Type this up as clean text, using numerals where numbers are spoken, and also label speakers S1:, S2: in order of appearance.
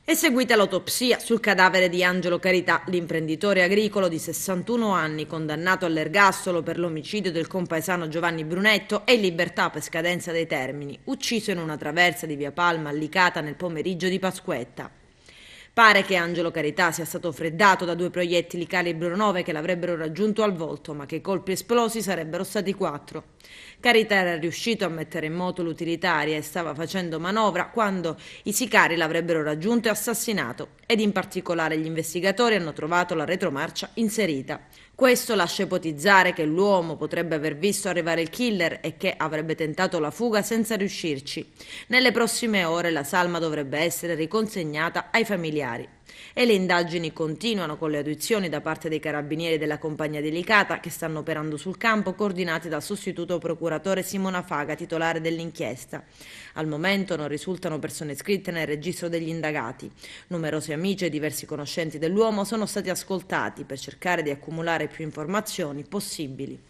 S1: È seguita l'autopsia sul cadavere di Angelo Carità, l'imprenditore agricolo di 61 anni, condannato all'ergastolo per l'omicidio del compaesano Giovanni Brunetto e in libertà per scadenza dei termini, ucciso in una traversa di via Palma a Licata nel pomeriggio di Pasquetta. Pare che Angelo Carità sia stato freddato da due proiettili calibro 9 che l'avrebbero raggiunto al volto, ma che i colpi esplosi sarebbero stati 4. Carità era riuscito a mettere in moto l'utilitaria e stava facendo manovra quando i sicari l'avrebbero raggiunto e assassinato, ed in particolare gli investigatori hanno trovato la retromarcia inserita. Questo lascia ipotizzare che l'uomo potrebbe aver visto arrivare il killer e che avrebbe tentato la fuga senza riuscirci. Nelle prossime ore la salma dovrebbe essere riconsegnata ai familiari. E le indagini continuano con le audizioni da parte dei carabinieri della compagnia delicata che stanno operando sul campo, coordinati dal sostituto procuratore Simona Faga, titolare dell'inchiesta. Al momento non risultano persone iscritte nel registro degli indagati. Numerosi amici e diversi conoscenti dell'uomo sono stati ascoltati per cercare di accumulare più informazioni possibili.